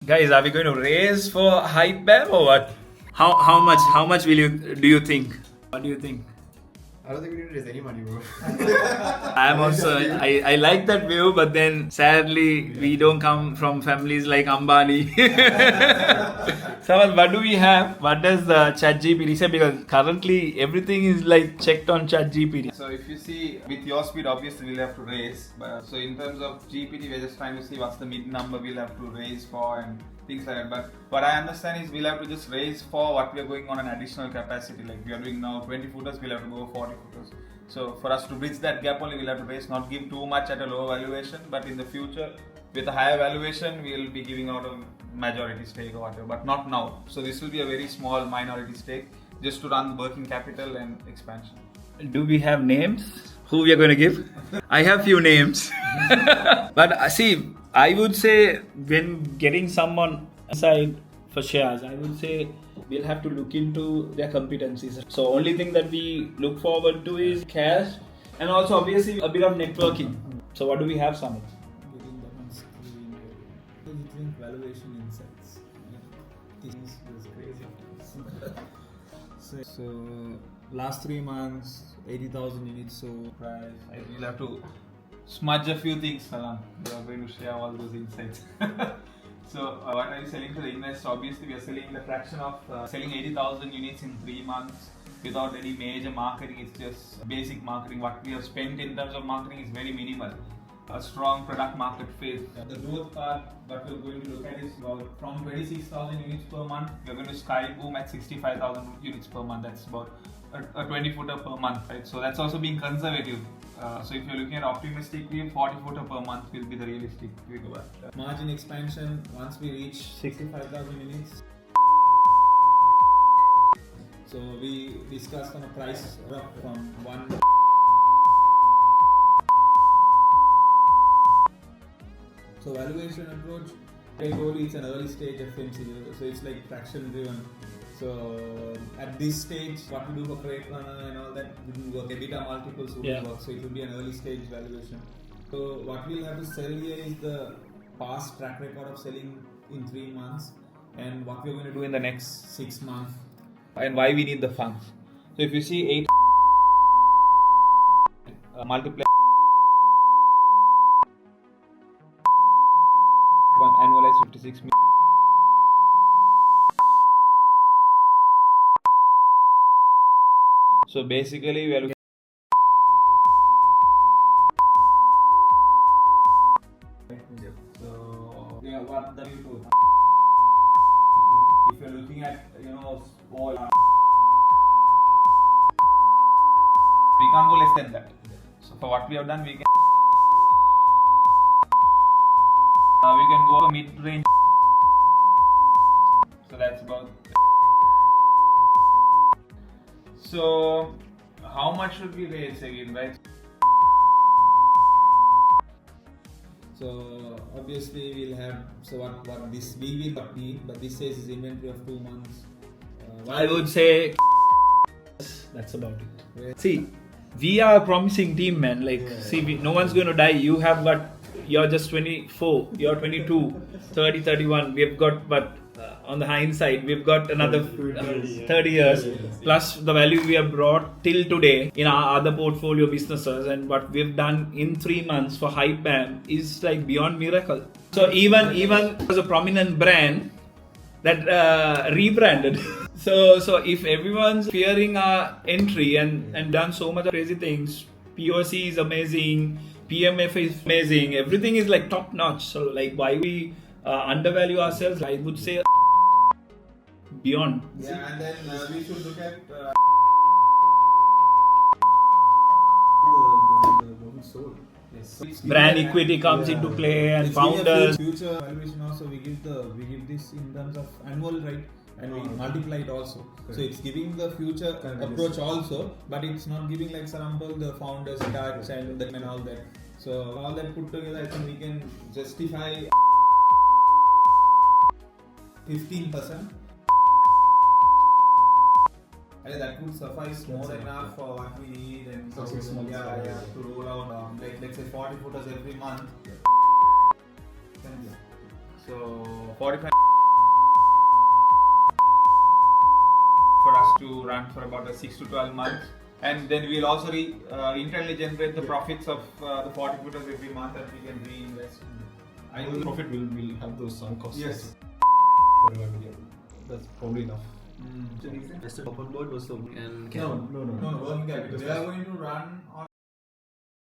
Guys, are we going to raise for hype BAM or what? How much do you think? What do you think? I don't think we need to raise any money, bro. I'm also I like that view, but then sadly we don't come from families like Ambani. Samal, what do we have? What does the ChatGPT say? Because currently everything is like checked on ChatGPT. So if you see with your speed, obviously we'll have to raise. But so in terms of GPT, we're just trying to see what's the mid number we'll have to raise for and things like that. But what I understand is we'll have to just raise for what we are going on an additional capacity. Like we are doing now 20 footers, we'll have to go 40 footers. So for us to bridge that gap only, we'll have to raise, not give too much at a lower valuation. But in the future, with a higher valuation, we'll be giving out a majority stake or whatever. But not now. So this will be a very small minority stake just to run working capital and expansion. Do we have names? Who we are going to give? I have few names. But see, I would say when getting someone aside for shares, I would say we'll have to look into their competencies. So only thing that we look forward to is cash and also obviously a bit of networking. So what do we have, Samit? Getting them on screen. You think valuation insights. Things is crazy. So last 3 months, 80,000 units sold. Price. We'll have to smudge a few things, Salam. We are going to share all those insights. So what are you selling to the investor? Obviously, we are selling the fraction of selling 80,000 units in 3 months without any major marketing. It's just basic marketing. What we have spent in terms of marketing is very minimal. A strong product market fit. The growth part, what we're going to look at is about from 26,000 units per month, we're going to sky boom at 65,000 units per month. That's about a 20 footer per month, right? So that's also being conservative. So if you're looking at optimistic view, 40 footer per month will be the realistic view. Margin expansion once we reach 65,000 units. So we discussed on a price from one. So valuation approach, I told you it's an early stage FMCG, so it's like traction driven. So at this stage, what we do for credit runner and all that wouldn't work. EBITDA multiples wouldn't work. So it will be an early stage valuation. So what we'll have to sell here is the past track record of selling in 3 months and what we're going to do in the next 6 months and why we need the funds. So if you see 8 multiply annualized 56 million. So basically we are looking what the YouTube. If you're looking at all we can't go less than that. So for what we have done, we can go to mid-range. So that's about. So how much should we raise again, right? So obviously we'll have what this we will not need, but this says is inventory of 2 months. I would say that's about it. Yeah. See, we are a promising team, man. No one's going to die. You have what? You're just 24. You're 22, 30, 31. We've got on the hindsight, we've got another 30 years plus the value we have brought till today in our other portfolio businesses, and what we've done in 3 months for Hype BAM is like beyond miracle. So even as a prominent brand that rebranded. So if everyone's fearing our entry and done so much crazy things, POC is amazing, PMF is amazing, everything is like top notch. So like why we undervalue ourselves? I would say beyond. Yeah, and then we should look at the sold. Yes. Brand equity comes into play and founders. Future valuation also we give this in terms of annual, right? And we multiply it also. Correct. So it's giving the future approach also, but it's not giving like Sarampal, the founders touch and all that. So all that put together, I think we can justify 15%. And that would suffice more than enough for what we need and so to roll out like let's say 40 footers every month. So 45 for us to run for about 6 to 12 months. And then we'll also internally generate the profits of the 40 footers every month and we can reinvest. I know the profit will have those sunk costs. Yes. For a million. That's probably enough. So the invested open board was so and No. No, working capital. They are going to run on